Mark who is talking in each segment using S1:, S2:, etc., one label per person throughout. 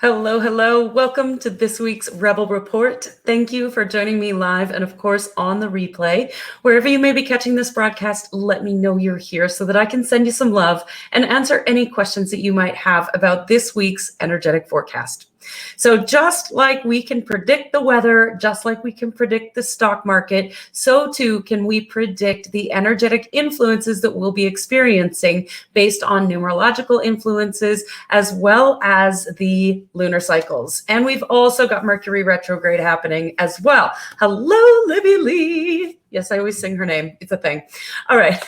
S1: Hello, hello. Welcome to this week's Rebel Report. Thank you for joining me live and, of course, on the replay. Wherever you may be catching this broadcast, let me know you're here so that I can send you some love and answer any questions that you might have about this week's energetic forecast. So just like we can predict the weather, just like we can predict the stock market, so too can we predict the energetic influences that we'll be experiencing based on numerological influences as well as the lunar cycles. And we've also got Mercury retrograde happening as well. Hello, Libby Lee. Yes, I always sing her name. It's a thing. All right.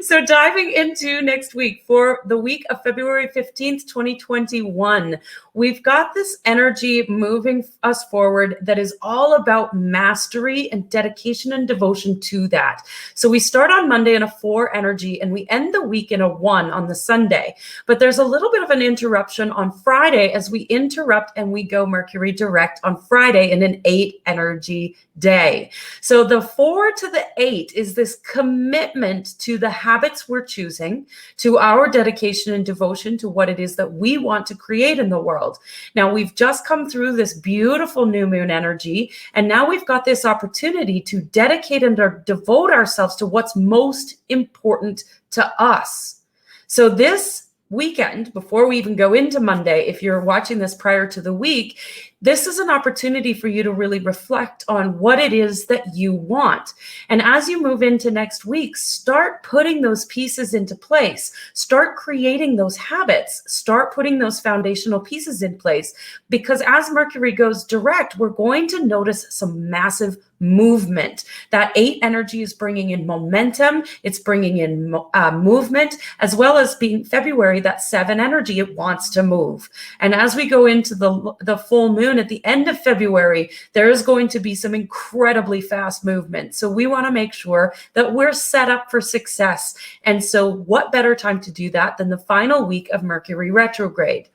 S1: So diving into next week, for the week of February 15th, 2021, we've got this energy moving us forward that is all about mastery and dedication and devotion to that. So we start on Monday in a 4 energy and we end the week in a 1 on the Sunday. But there's a little bit of an interruption on Friday as we interrupt and we go Mercury direct on Friday in an 8 energy day. So the 4 to the 8 is this commitment to the habits we're choosing, to our dedication and devotion to what it is that we want to create in the world. Now, we've just come through this beautiful new moon energy, and now we've got this opportunity to dedicate and devote ourselves to what's most important to us. So this weekend, before we even go into Monday, if you're watching this prior to the week, this is an opportunity for you to really reflect on what it is that you want. And as you move into next week, start putting those pieces into place. Start creating those habits. Start putting those foundational pieces in place. Because as Mercury goes direct, we're going to notice some massive movement. That 8 energy is bringing in momentum. It's bringing in movement, as well as being February, that 7 energy, it wants to move. And as we go into the full moon at the end of February, there is going to be some incredibly fast movement. So we want to make sure that we're set up for success. And so what better time to do that than the final week of Mercury retrograde?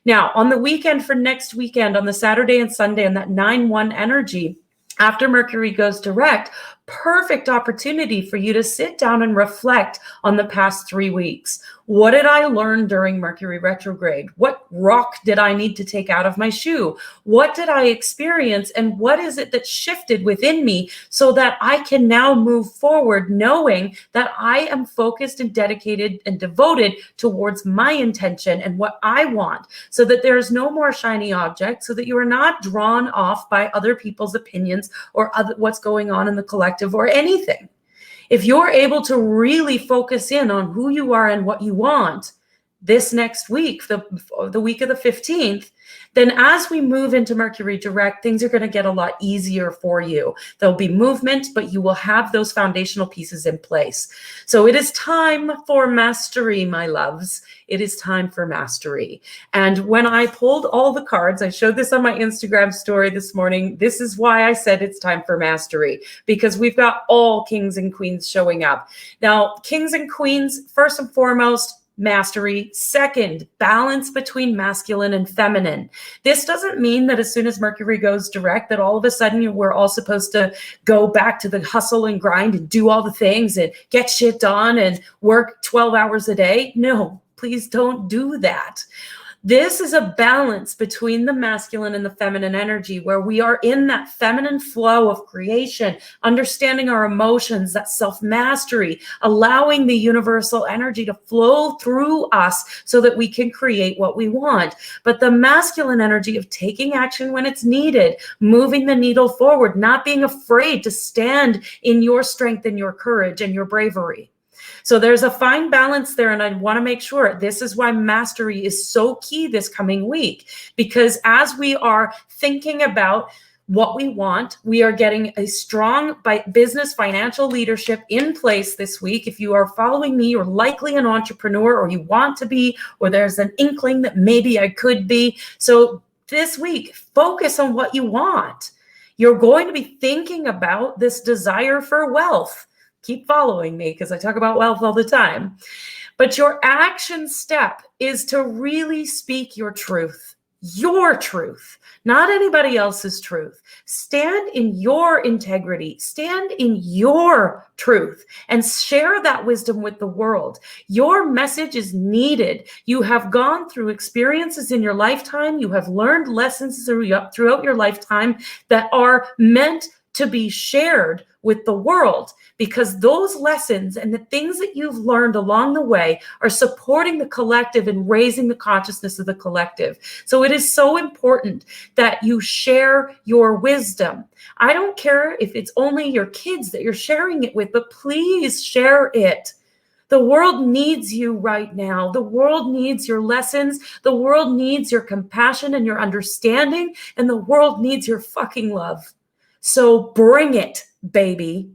S1: Now, on the weekend for next weekend, on the Saturday and Sunday, on that 9-1 energy, after Mercury goes direct, perfect opportunity for you to sit down and reflect on the past 3 weeks. What did I learn during Mercury retrograde? What rock did I need to take out of my shoe? What did I experience? And what is it that shifted within me so that I can now move forward knowing that I am focused and dedicated and devoted towards my intention and what I want, so that there's no more shiny objects, so that you are not drawn off by other people's opinions or what's going on in the collective or anything. If you're able to really focus in on who you are and what you want this next week, the week of the 15th, then as we move into Mercury direct, things are going to get a lot easier for you. There'll be movement, but you will have those foundational pieces in place. So it is time for mastery, my loves. It is time for mastery. And when I pulled all the cards, I showed this on my Instagram story this morning. This is why I said it's time for mastery, because we've got all kings and queens showing up. Now, kings and queens, first and foremost, mastery. Second, balance between masculine and feminine. This doesn't mean that as soon as Mercury goes direct, that all of a sudden we're all supposed to go back to the hustle and grind and do all the things and get shit done and work 12 hours a day. No, please don't do that. This is a balance between the masculine and the feminine energy, where we are in that feminine flow of creation, understanding our emotions, that self-mastery, allowing the universal energy to flow through us so that we can create what we want. But the masculine energy of taking action when it's needed, moving the needle forward, not being afraid to stand in your strength and your courage and your bravery. So there's a fine balance there, and I want to make sure this is why mastery is so key this coming week, because as we are thinking about what we want, we are getting a strong business financial leadership in place this week. If you are following me, you're likely an entrepreneur, or you want to be, or there's an inkling that maybe I could be. So this week, focus on what you want. You're going to be thinking about this desire for wealth. Keep following me because I talk about wealth all the time. But your action step is to really speak your truth. your truth, not anybody else's truth. Stand in your integrity, stand in your truth, and share that wisdom with the world. Your message is needed. You have gone through experiences in your lifetime. You have learned lessons throughout your lifetime that are meant to be shared with the world, because those lessons and the things that you've learned along the way are supporting the collective and raising the consciousness of the collective. So it is so important that you share your wisdom. I don't care if it's only your kids that you're sharing it with, but please share it. The world needs you right now. The world needs your lessons. The world needs your compassion and your understanding, and the world needs your fucking love. So bring it, baby.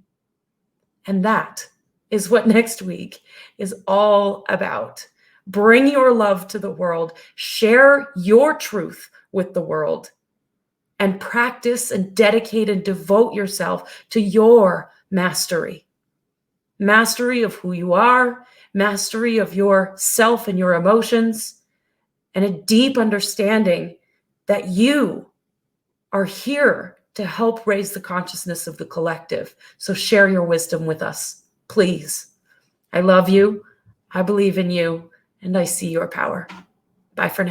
S1: And that is what next week is all about. Bring your love to the world, share your truth with the world, and practice and dedicate and devote yourself to your mastery. Mastery of who you are, mastery of yourself and your emotions, and a deep understanding that you are here to help raise the consciousness of the collective. So share your wisdom with us, please. I love you, I believe in you, and I see your power. Bye for now.